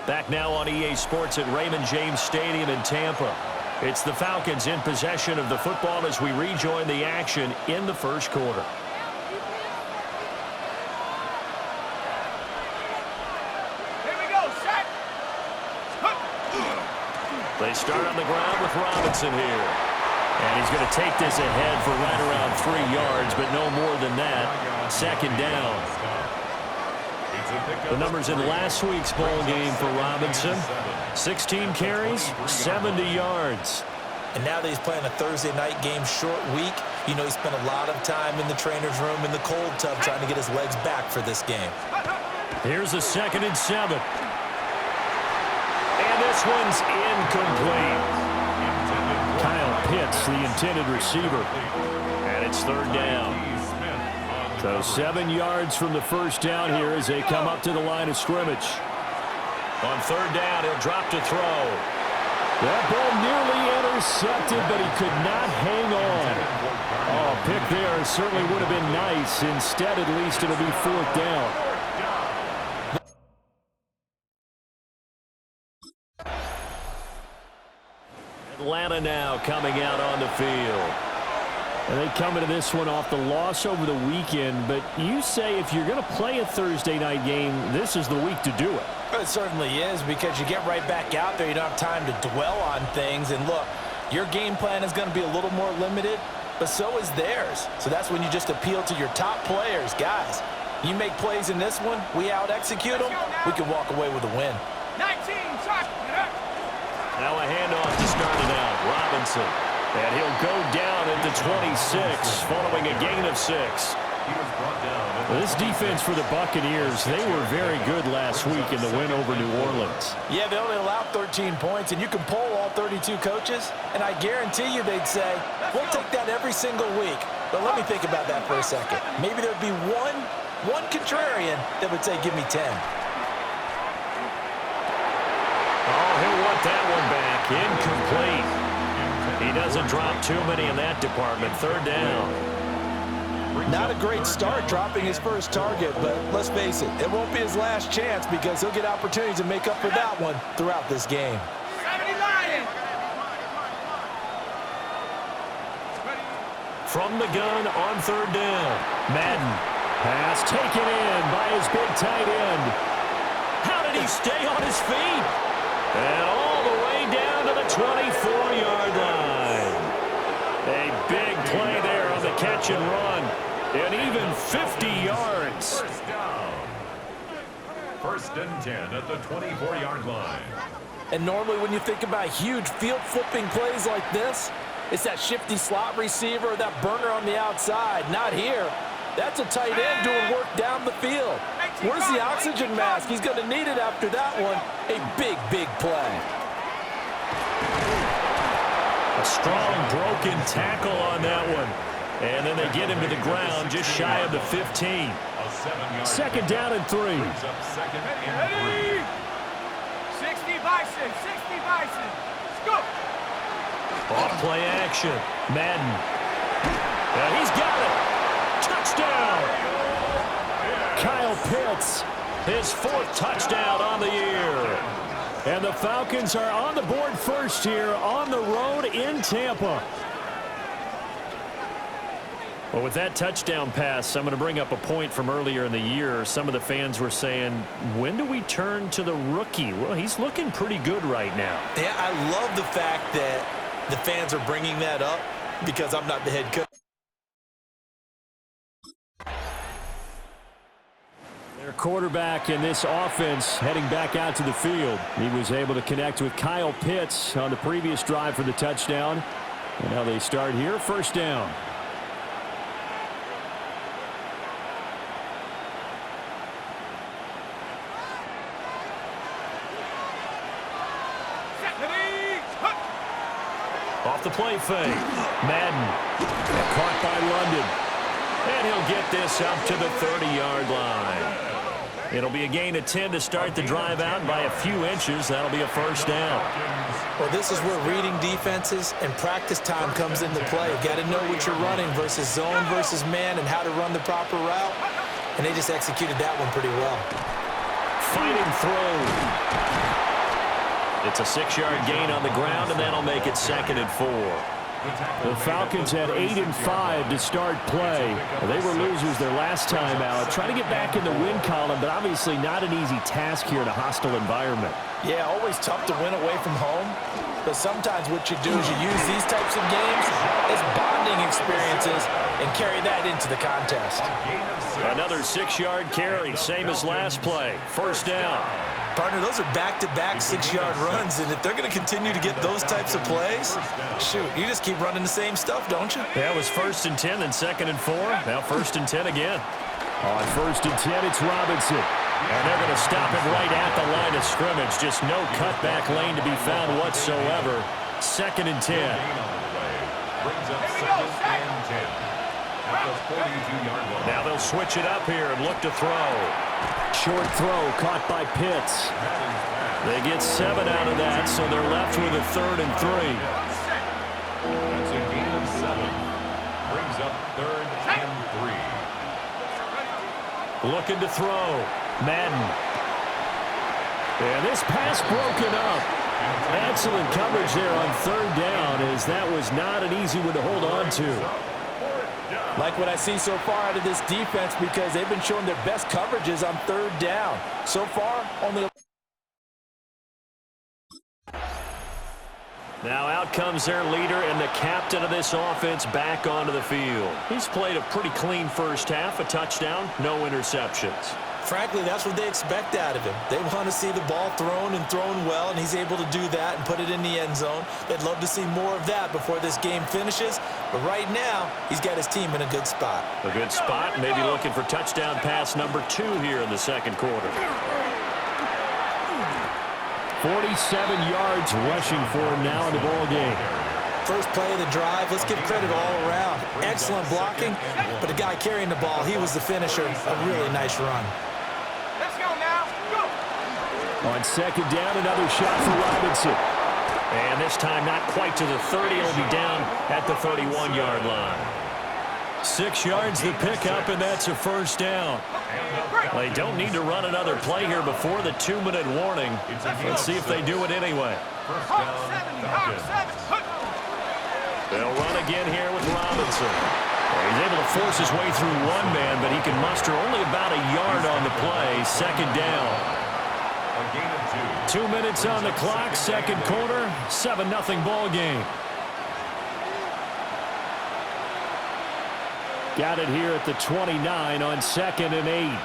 Back now on EA Sports at Raymond James Stadium in Tampa. It's the Falcons in possession of the football as we rejoin the action in the first quarter. Here we go, set. They start on the ground with Robinson here. And he's going to take this ahead for right around 3 yards, but no more than that. Second down. The numbers in last week's ball game for Robinson. 16 carries, 70 yards. And now that he's playing a Thursday night game, short week, you know he spent a lot of time in the trainer's room in the cold tub trying to get his legs back for this game. Here's a 2nd and 7. And this one's incomplete. Kyle Pitts, the intended receiver. And it's 3rd down. So 7 yards from the first down here as they come up to the line of scrimmage. On 3rd down, he'll drop to throw. That ball nearly intercepted, but he could not hang on. Oh, pick there certainly would have been nice. Instead, at least it'll be 4th down. Atlanta now coming out on the field. And they come into this one off the loss over the weekend, but you say if you're going to play a Thursday night game, this is the week to do it. It certainly is, because you get right back out there. You don't have time to dwell on things. And look, your game plan is going to be a little more limited, but so is theirs. So that's when you just appeal to your top players. Guys, you make plays in this one, we out-execute them, we can walk away with a win. 19, shot. Now a handoff to start it out. Robinson. And he'll go down at the 26 following a gain of 6. Well, this defense for the Buccaneers, they were very good last week in the win over New Orleans. Yeah, they only allowed 13 points, and you can poll all 32 coaches, and I guarantee you they'd say, we'll take that every single week. But let me think about that for a second. Maybe there'd be one contrarian that would say, give me 10. Oh, he'll want that one back. Incomplete. He doesn't drop too many in that department. 3rd down. Not a great start dropping his first target, but let's face it, it won't be his last chance because he'll get opportunities to make up for that one throughout this game. 70 Lions. From the gun on 3rd down. Madden. Pass taken in by his big tight end. How did he stay on his feet? And all the way down to the 24-yard line. A big play there on the catch and run. And even 50 yards. First down. 1st and 10 at the 24-yard line. And normally when you think about huge field-flipping plays like this, it's that shifty slot receiver or that burner on the outside. Not here. That's a tight end doing work down the field. Where's the oxygen mask? He's going to need it after that one. A big, big play. A strong broken tackle on that one. And then they get him to the ground just shy of the 15. 2nd down and 3. Ready? 60 Bison, 60 Bison. Scoop. Off play action. Madden. And he's got it. Touchdown. Kyle Pitts, his 4th touchdown on the year. And the Falcons are on the board first here on the road in Tampa. Well, with that touchdown pass, I'm going to bring up a point from earlier in the year. Some of the fans were saying, when do we turn to the rookie? Well, he's looking pretty good right now. Yeah, I love the fact that the fans are bringing that up because I'm not the head coach. Their quarterback in this offense heading back out to the field. He was able to connect with Kyle Pitts on the previous drive for the touchdown. And now they start here, 1st down. Off the play fake. Madden. Caught by London. And he'll get this up to the 30-yard line. It'll be a gain of 10 to start the drive out by a few inches. That'll be a 1st down. Well, this is where reading defenses and practice time comes into play. You got to know what you're running versus zone versus man and how to run the proper route. And they just executed that one pretty well. fighting through. It's a 6-yard gain on the ground, and that'll make it 2nd and 4. The Falcons had 8 and 5 to start play. They were losers their last time out. Trying to get back in the win column, but obviously not an easy task here in a hostile environment. Yeah, always tough to win away from home. But sometimes what you do is you use these types of games as bonding experiences and carry that into the contest. Another 6-yard carry, same as last play. 1st down. Partner, those are back-to-back 6-yard runs, and if they're going to continue to get those types of plays, shoot, you just keep running the same stuff, don't you? That was 1st and 10, then 2nd and 4. Now 1st and 10 again. On 1st and 10, it's Robinson. And they're going to stop him right at the line of scrimmage. Just no cutback lane to be found whatsoever. 2nd and 10. Brings up 2nd and 10 at the 42-yard line. Now they'll switch it up here and look to throw. Short throw caught by Pitts. They get 7 out of that, so they're left with a 3rd and 3. That's a gain of 7. Brings up 3rd and 3. Looking to throw. Madden. And this pass broken up. Excellent coverage there on 3rd down, as that was not an easy one to hold on to. Like what I see so far out of this defense, because they've been showing their best coverages on 3rd down. So far, only... Now out comes their leader and the captain of this offense back onto the field. He's played a pretty clean first half, a touchdown, no interceptions. Frankly, that's what they expect out of him. They want to see the ball thrown and thrown well, and he's able to do that and put it in the end zone. They'd love to see more of that before this game finishes. But right now, he's got his team in a good spot. A good spot, maybe looking for touchdown pass number 2 here in the 2nd quarter. 47 yards rushing for him now in the ball game. First play of the drive, let's give credit all around. Excellent blocking, but the guy carrying the ball, he was the finisher. A really nice run. Let's go now. Go. On 2nd down, another shot for Robinson. And this time not quite to the 30. It'll be down at the 31-yard line. 6 yards the pickup, and that's a 1st down. They don't need to run another play here before the 2-minute warning. Let's see if they do it anyway. They'll run again here with Robinson. He's able to force his way through one man, but he can muster only about a yard on the play. 2nd down. 2 minutes on the clock, 2nd quarter, 7-0 ball game. Got it here at the 29 on 2nd and 8.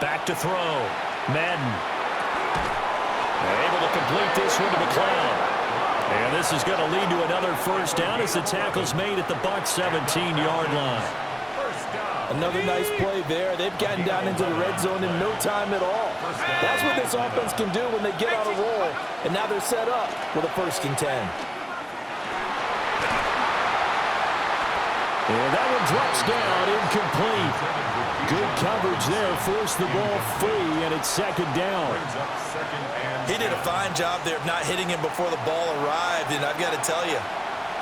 Back to throw. Madden. Able to complete this one to McLeod. And this is going to lead to another 1st down as the tackle's made at the Bucs 17-yard line. Another nice play there. They've gotten down into the red zone in no time at all. That's what this offense can do when they get on a roll. And now they're set up with a 1st and 10. And that one drops down, incomplete. Good coverage there, forced the ball free, and it's 2nd down. He did a fine job there of not hitting him before the ball arrived, and I've got to tell you,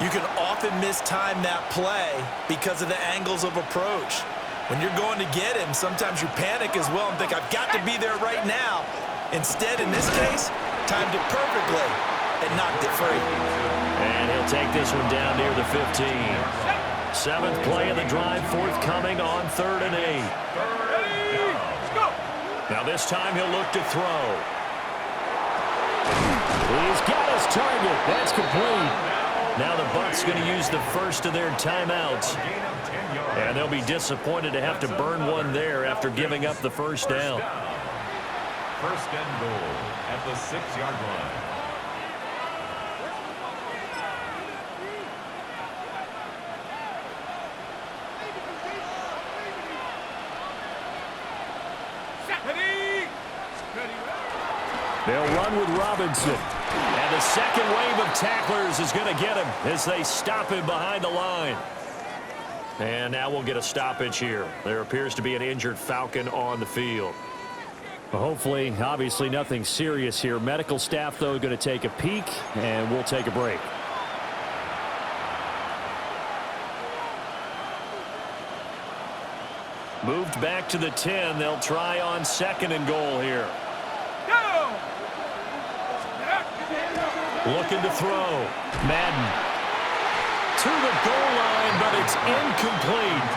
you can often mistime that play because of the angles of approach. When you're going to get him, sometimes you panic as well and think, I've got to be there right now. Instead, in this case, timed it perfectly and knocked it free. And he'll take this one down near the 15. 7th play of the drive forthcoming on 3rd and 8. Now this time he'll look to throw. He's got his target. That's complete. Now the Bucs going to use the first of their timeouts. And they'll be disappointed to have to burn one there after giving up the 1st down. 1st and goal at the 6-yard line. They'll run with Robinson. And the 2nd wave of tacklers is going to get him as they stop him behind the line. And now we'll get a stoppage here. There appears to be an injured Falcon on the field. Well, hopefully, obviously nothing serious here. Medical staff, though, going to take a peek, and we'll take a break. Moved back to the 10. They'll try on 2nd and goal here. Go! Looking to throw. Madden. To the goal line, but it's incomplete.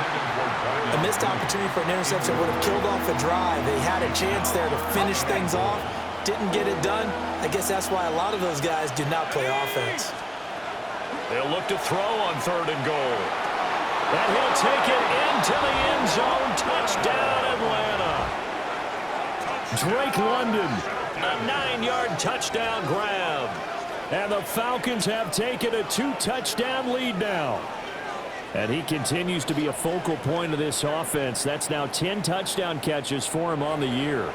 A missed opportunity for an interception would have killed off a drive. They had a chance there to finish things off. Didn't get it done. I guess that's why a lot of those guys do not play offense. They'll look to throw on 3rd and goal. And he'll take it into the end zone. Touchdown, Atlanta. Drake London, a 9-yard touchdown grab. And the Falcons have taken a 2-touchdown lead now. And he continues to be a focal point of this offense. That's now 10 touchdown catches for him on the year.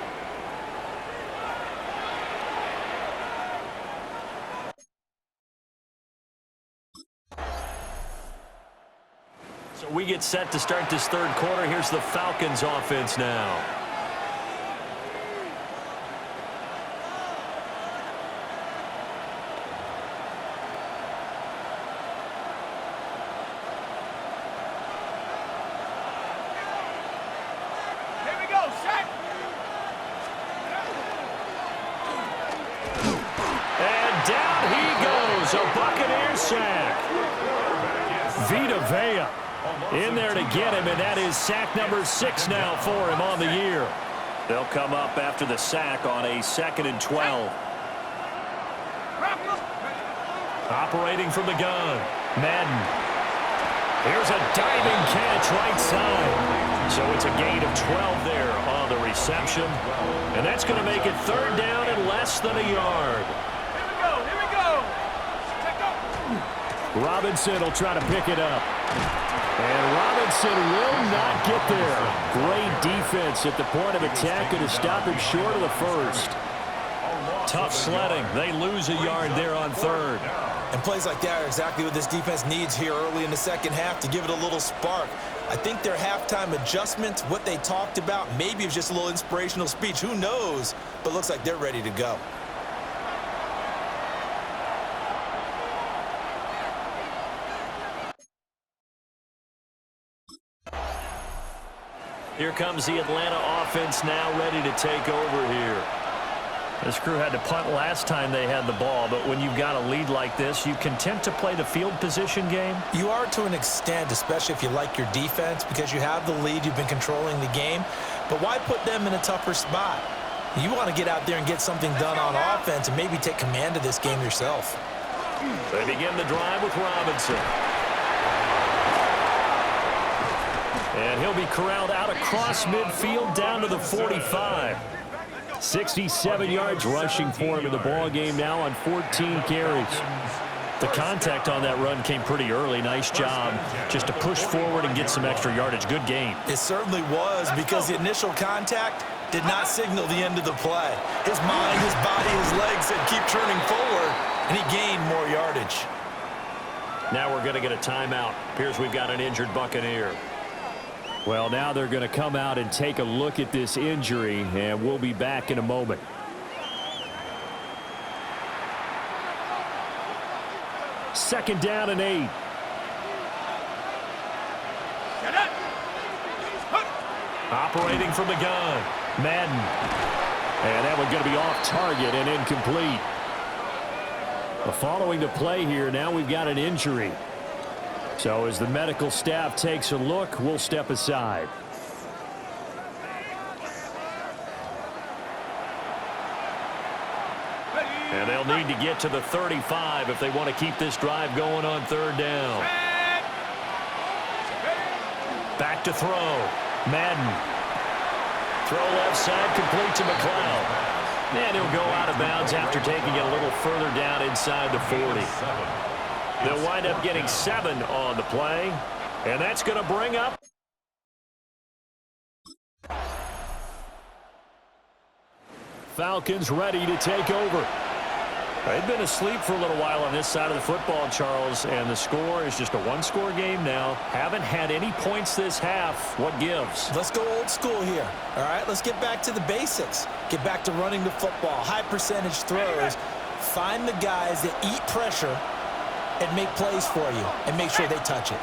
So we get set to start this 3rd quarter. Here's the Falcons offense now. Here we go, set! And down he goes. A Buccaneers sack. Vita Vea in there to get him, and that is sack number 6 now for him on the year. They'll come up after the sack on a 2nd and 12. Operating from the gun. Madden. Here's a diving catch right side. So it's a gain of 12 there on the reception. And that's going to make it 3rd down and less than a yard. Here we go! Check up! Robinson will try to pick it up. And Robinson will not get there. Great defense at the point of attack and to stop him short of the 1st. Tough sledding. They lose a yard there on 3rd. And plays like that are exactly what this defense needs here early in the 2nd half to give it a little spark. I think their halftime adjustments, what they talked about, maybe it was just a little inspirational speech. Who knows? But looks like they're ready to go. Here comes the Atlanta offense now ready to take over here. This crew had to punt last time they had the ball, but when you've got a lead like this, you content to play the field position game? You are to an extent, especially if you like your defense, because you have the lead, you've been controlling the game. But why put them in a tougher spot? You want to get out there and get something done on offense and maybe take command of this game yourself. They begin the drive with Robinson. And he'll be corralled out across midfield down to the 45. 67 yards rushing for him in the ball game now on 14 carries. The contact on that run came pretty early. Nice job just to push forward and get some extra yardage. Good game. It certainly was, because the initial contact did not signal the end of the play. His mind, his body, his legs said keep turning forward, and he gained more yardage. Now we're going to get a timeout. Appears we've got an injured Buccaneer. Well, now they're going to come out and take a look at this injury, and we'll be back in a moment. Second down and 8. Operating from the gun. Madden. And that one's going to be off target and incomplete. Following the play here, now we've got an injury. So as the medical staff takes a look, we'll step aside. And they'll need to get to the 35 if they want to keep this drive going on 3rd down. Back to throw. Madden. Throw left side, complete to McLeod. And he'll go out of bounds after taking it a little further down inside the 40. They'll wind up getting 7 on the play. And that's going to bring up Falcons ready to take over. They've been asleep for a little while on this side of the football, Charles, and the score is just a one-score game now. Haven't had any points this half. What gives? Let's go old school here. All right, let's get back to the basics. Get back to running the football, high percentage throws. Find the guys that eat pressure and make plays for you and make sure they touch it.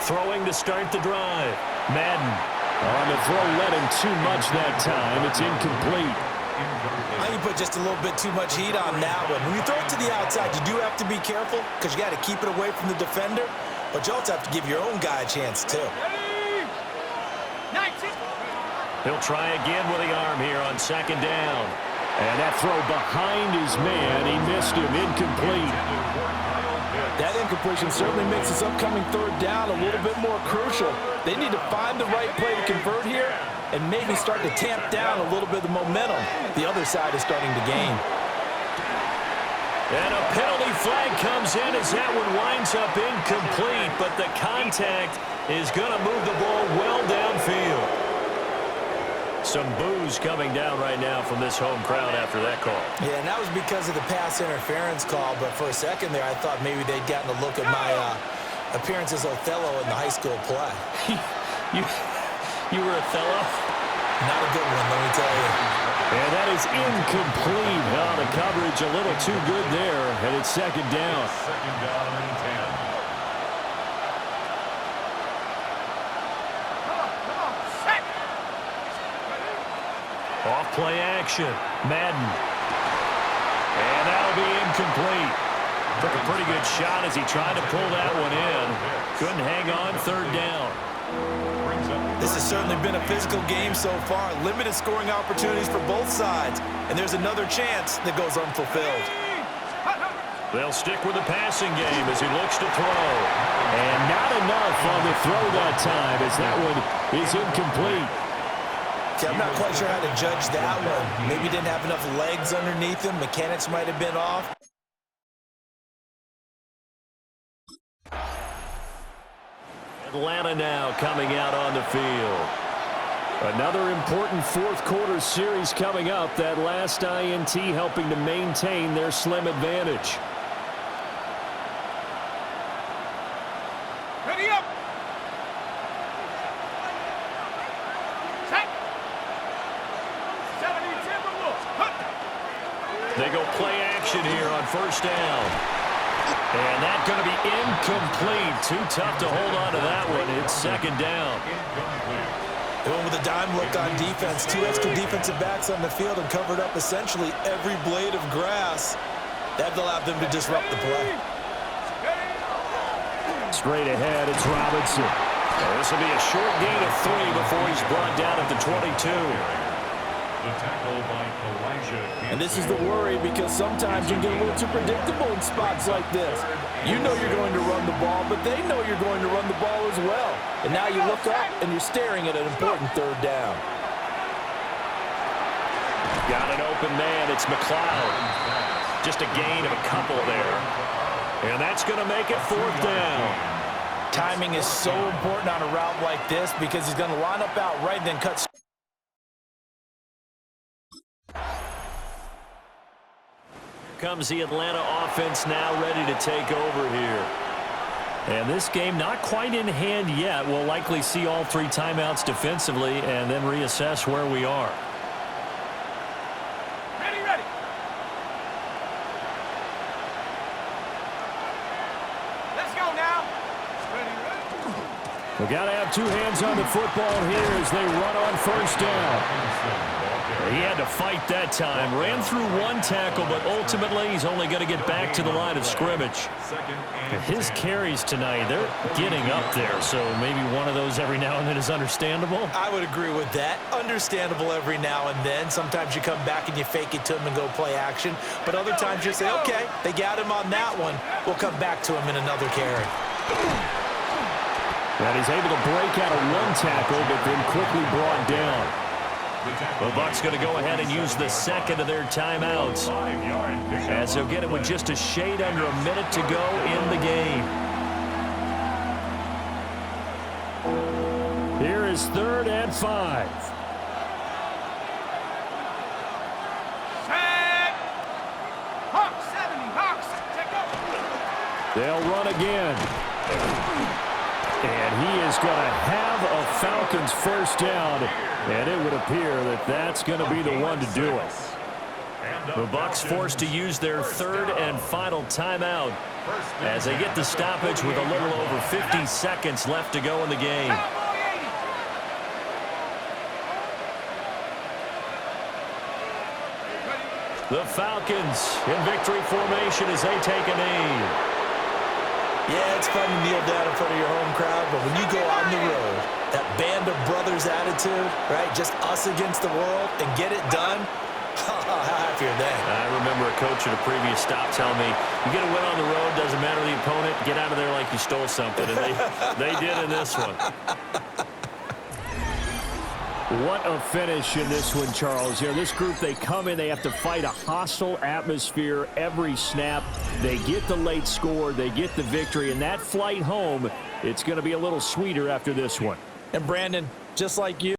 Throwing to start the drive. Madden on the throw, led him too much that time. It's incomplete. I think you put just a little bit too much heat on that one. When you throw it to the outside, you do have to be careful because you got to keep it away from the defender, but you also have to give your own guy a chance too. He'll try again with the arm here on second down. And that throw behind his man, he missed him, incomplete. That incompletion certainly makes this upcoming third down a little bit more crucial. They need to find the right play to convert here and maybe start to tamp down a little bit of the momentum the other side is starting to gain. And a penalty flag comes in as that one winds up incomplete, but the contact is going to move the ball well downfield. Some boos coming down right now from this home crowd after that call. Yeah, and that was because of the pass interference call, but for a second there I thought maybe they'd gotten a look at my appearance as Othello in the high school play. You were Othello? Not a good one, let me tell you. And that is incomplete. Oh, the coverage a little too good there, and it's second down. Second down and 10. Off play action. Madden. And that'll be incomplete. Took a pretty good shot as he tried to pull that one in. Couldn't hang on, third down. This has certainly been a physical game so far. Limited scoring opportunities for both sides. And there's another chance that goes unfulfilled. They'll stick with the passing game as he looks to throw. And not enough on the throw that time as that one is incomplete. See, I'm not quite sure how to judge that one. Maybe didn't have enough legs underneath him. Mechanics might have been off. Atlanta now coming out on the field. Another important fourth quarter series coming up. That last INT helping to maintain their slim advantage. Ready up. Set. 70 Timberwolves. They go play action here on first down. And that's going to be incomplete. Too tough to hold on to that one. It's second down. Going with a dime look on defense. Two extra defensive backs on the field and covered up essentially every blade of grass. That allowed them to disrupt the play. Straight ahead, it's Robinson. This will be a short gain of 3 before he's brought down at the 22. The tackle by Elijah. And this is the worry because sometimes you get a little too predictable in spots like this. You know you're going to run the ball, but they know you're going to run the ball as well. And now you look up and you're staring at an important third down. Got an open man. It's McLeod. Just a gain of a couple there. And that's going to make it fourth down. Timing is so important on a route like this because he's going to line up out right and then cut. Comes the Atlanta offense now ready to take over here. And this game not quite in hand yet. We'll likely see all 3 timeouts defensively and then reassess where we are. Ready, ready. Let's go now. Ready, ready. We got to have 2 hands on the football here as they run on first down. He had to fight that time. Ran through 1 tackle, but ultimately he's only going to get back to the line of scrimmage. His carries tonight, they're getting up there, so maybe one of those every now and then is understandable. I would agree with that. Understandable every now and then. Sometimes you come back and you fake it to him and go play action. But other times you say, okay, they got him on that one. We'll come back to him in another carry. And he's able to break out of 1 tackle, but then quickly brought down. The Bucs going to go ahead and use the second of their timeouts as they'll get it with just a shade under a minute to go in the game. Here is 3rd and 5. Set. Hawks, 70. Hawks, take over. They'll run again. And he is going to have a Falcons first down. And it would appear that that's going to be the one to do it. The Bucs forced to use their 3rd and final timeout as they get the stoppage with a little over 50 seconds left to go in the game. The Falcons in victory formation as they take a knee. Yeah, it's fun to kneel down in front of your home crowd, but when you go on the road, that band of brothers attitude, right, just us against the world, and get it done, how happy are they? I remember a coach at a previous stop telling me, you get a win on the road, doesn't matter the opponent, get out of there like you stole something, and they did in this one. What a finish in this one, Charles. You know, this group, they come in, they have to fight a hostile atmosphere every snap. They get the late score, they get the victory, and that flight home, it's going to be a little sweeter after this one. And Brandon, just like you,